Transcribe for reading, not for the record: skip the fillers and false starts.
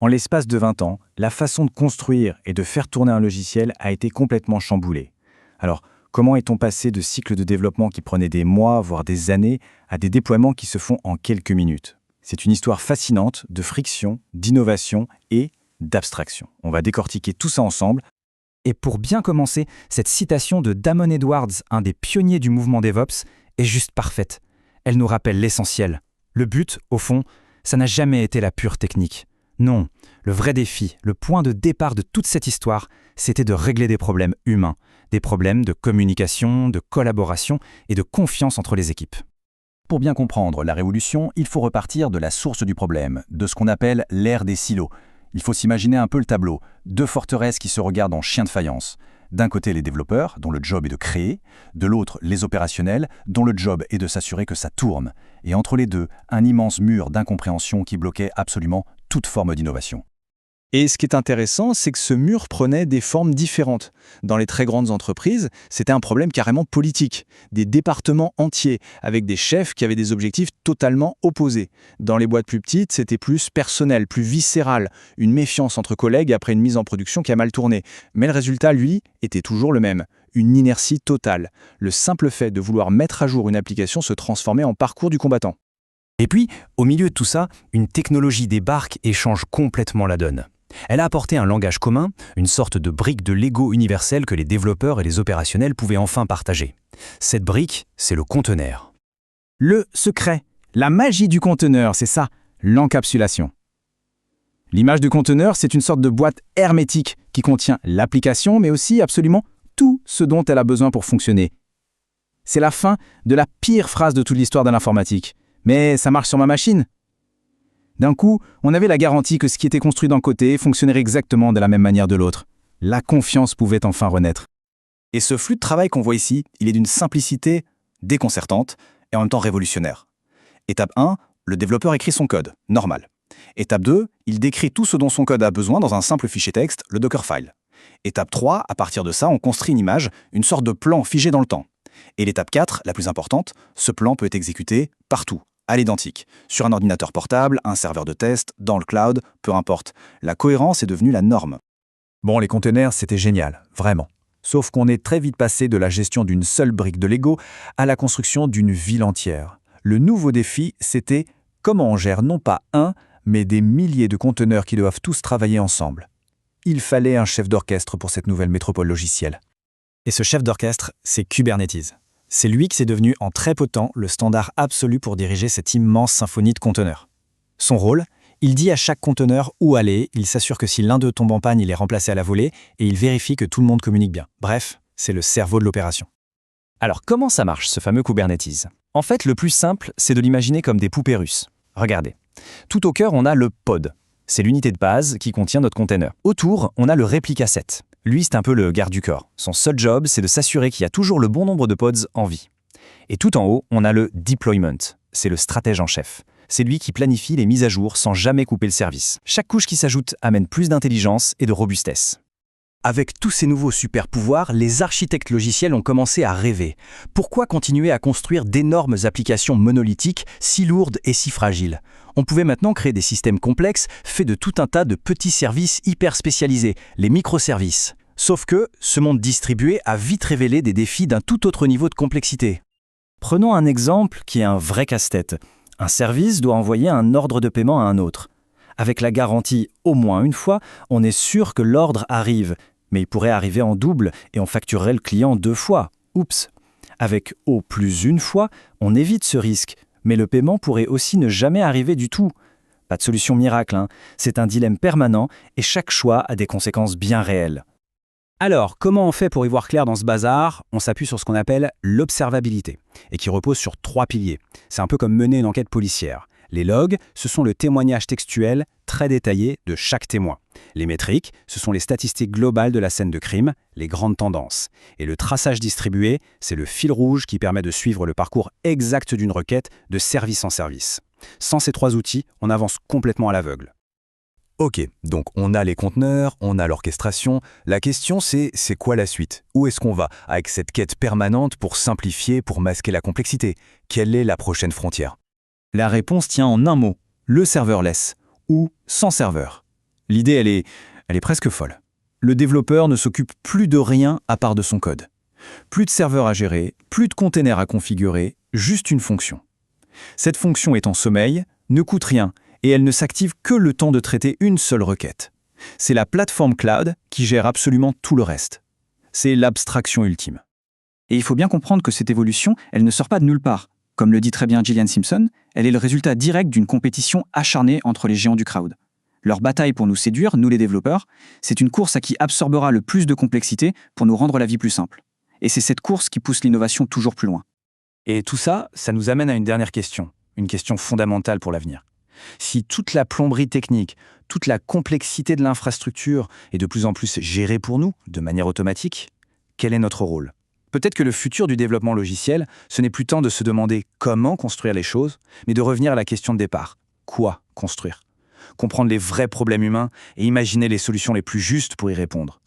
En l'espace de 20 ans, la façon de construire et de faire tourner un logiciel a été complètement chamboulée. Alors, comment est-on passé de cycles de développement qui prenaient des mois, voire des années, à des déploiements qui se font en quelques minutes? C'est une histoire fascinante de friction, d'innovation et d'abstraction. On va décortiquer tout ça ensemble. Et pour bien commencer, cette citation de Damon Edwards, un des pionniers du mouvement DevOps, est juste parfaite. Elle nous rappelle l'essentiel. Le but, au fond, ça n'a jamais été la pure technique. Non, le vrai défi, le point de départ de toute cette histoire, c'était de régler des problèmes humains, des problèmes de communication, de collaboration et de confiance entre les équipes. Pour bien comprendre la révolution, il faut repartir de la source du problème, de ce qu'on appelle l'ère des silos. Il faut s'imaginer un peu le tableau, deux forteresses qui se regardent en chien de faïence. D'un côté les développeurs, dont le job est de créer, de l'autre les opérationnels, dont le job est de s'assurer que ça tourne. Et entre les deux, un immense mur d'incompréhension qui bloquait absolument toute forme d'innovation. Et ce qui est intéressant, c'est que ce mur prenait des formes différentes. Dans les très grandes entreprises, c'était un problème carrément politique. Des départements entiers, avec des chefs qui avaient des objectifs totalement opposés. Dans les boîtes plus petites, c'était plus personnel, plus viscéral. Une méfiance entre collègues après une mise en production qui a mal tourné. Mais le résultat, lui, était toujours le même. Une inertie totale. Le simple fait de vouloir mettre à jour une application se transformait en parcours du combattant. Et puis, au milieu de tout ça, une technologie débarque et change complètement la donne. Elle a apporté un langage commun, une sorte de brique de Lego universelle que les développeurs et les opérationnels pouvaient enfin partager. Cette brique, c'est le conteneur. Le secret, la magie du conteneur, c'est ça, l'encapsulation. L'image du conteneur, c'est une sorte de boîte hermétique qui contient l'application, mais aussi absolument tout ce dont elle a besoin pour fonctionner. C'est la fin de la pire phrase de toute l'histoire de l'informatique. Mais ça marche sur ma machine. D'un coup, on avait la garantie que ce qui était construit d'un côté fonctionnerait exactement de la même manière de l'autre. La confiance pouvait enfin renaître. Et ce flux de travail qu'on voit ici, il est d'une simplicité déconcertante et en même temps révolutionnaire. Étape 1, le développeur écrit son code, normal. Étape 2, il décrit tout ce dont son code a besoin dans un simple fichier texte, le Dockerfile. Étape 3, à partir de ça, on construit une image, une sorte de plan figé dans le temps. Et l'étape 4, la plus importante, ce plan peut être exécuté partout, à l'identique, sur un ordinateur portable, un serveur de test, dans le cloud, peu importe. La cohérence est devenue la norme. Bon, les containers, c'était génial, vraiment. Sauf qu'on est très vite passé de la gestion d'une seule brique de Lego à la construction d'une ville entière. Le nouveau défi, c'était comment on gère non pas un, mais des milliers de conteneurs qui doivent tous travailler ensemble. Il fallait un chef d'orchestre pour cette nouvelle métropole logicielle. Et ce chef d'orchestre, c'est Kubernetes. C'est lui qui s'est devenu en très peu de temps le standard absolu pour diriger cette immense symphonie de conteneurs. Son rôle, il dit à chaque conteneur où aller, il s'assure que si l'un d'eux tombe en panne, il est remplacé à la volée, et il vérifie que tout le monde communique bien. Bref, c'est le cerveau de l'opération. Alors comment ça marche, ce fameux Kubernetes? En fait, le plus simple, c'est de l'imaginer comme des poupées russes. Regardez. Tout au cœur, on a le pod. C'est l'unité de base qui contient notre container. Autour, on a le réplica set. Lui, c'est un peu le garde du corps. Son seul job, c'est de s'assurer qu'il y a toujours le bon nombre de pods en vie. Et tout en haut, on a le deployment. C'est le stratège en chef. C'est lui qui planifie les mises à jour sans jamais couper le service. Chaque couche qui s'ajoute amène plus d'intelligence et de robustesse. Avec tous ces nouveaux super-pouvoirs, les architectes logiciels ont commencé à rêver. Pourquoi continuer à construire d'énormes applications monolithiques, si lourdes et si fragiles? On pouvait maintenant créer des systèmes complexes faits de tout un tas de petits services hyper spécialisés, les microservices. Sauf que ce monde distribué a vite révélé des défis d'un tout autre niveau de complexité. Prenons un exemple qui est un vrai casse-tête. Un service doit envoyer un ordre de paiement à un autre. Avec la garantie au moins une fois, on est sûr que l'ordre arrive, mais il pourrait arriver en double et on facturerait le client 2 fois. Oups! Avec au plus une fois, on évite ce risque, mais le paiement pourrait aussi ne jamais arriver du tout. Pas de solution miracle, hein. C'est un dilemme permanent et chaque choix a des conséquences bien réelles. Alors, comment on fait pour y voir clair dans ce bazar? On s'appuie sur ce qu'on appelle l'observabilité, et qui repose sur 3 piliers. C'est un peu comme mener une enquête policière. Les logs, ce sont le témoignage textuel très détaillé de chaque témoin. Les métriques, ce sont les statistiques globales de la scène de crime, les grandes tendances. Et le traçage distribué, c'est le fil rouge qui permet de suivre le parcours exact d'une requête de service en service. Sans ces 3 outils, on avance complètement à l'aveugle. Ok, donc on a les conteneurs, on a l'orchestration. La question c'est quoi la suite? Où est-ce qu'on va avec cette quête permanente pour simplifier, pour masquer la complexité? Quelle est la prochaine frontière? La réponse tient en un mot, le serverless, ou sans serveur. L'idée, elle est presque folle. Le développeur ne s'occupe plus de rien à part de son code. Plus de serveurs à gérer, plus de containers à configurer, juste une fonction. Cette fonction est en sommeil, ne coûte rien, et elle ne s'active que le temps de traiter une seule requête. C'est la plateforme cloud qui gère absolument tout le reste. C'est l'abstraction ultime. Et il faut bien comprendre que cette évolution, elle ne sort pas de nulle part. Comme le dit très bien Gillian Simpson, elle est le résultat direct d'une compétition acharnée entre les géants du crowd. Leur bataille pour nous séduire, nous les développeurs, c'est une course à qui absorbera le plus de complexité pour nous rendre la vie plus simple. Et c'est cette course qui pousse l'innovation toujours plus loin. Et tout ça, ça nous amène à une dernière question, une question fondamentale pour l'avenir. Si toute la plomberie technique, toute la complexité de l'infrastructure est de plus en plus gérée pour nous, de manière automatique, quel est notre rôle ? Peut-être que le futur du développement logiciel, ce n'est plus tant de se demander comment construire les choses, mais de revenir à la question de départ. Quoi construire ? Comprendre les vrais problèmes humains et imaginer les solutions les plus justes pour y répondre.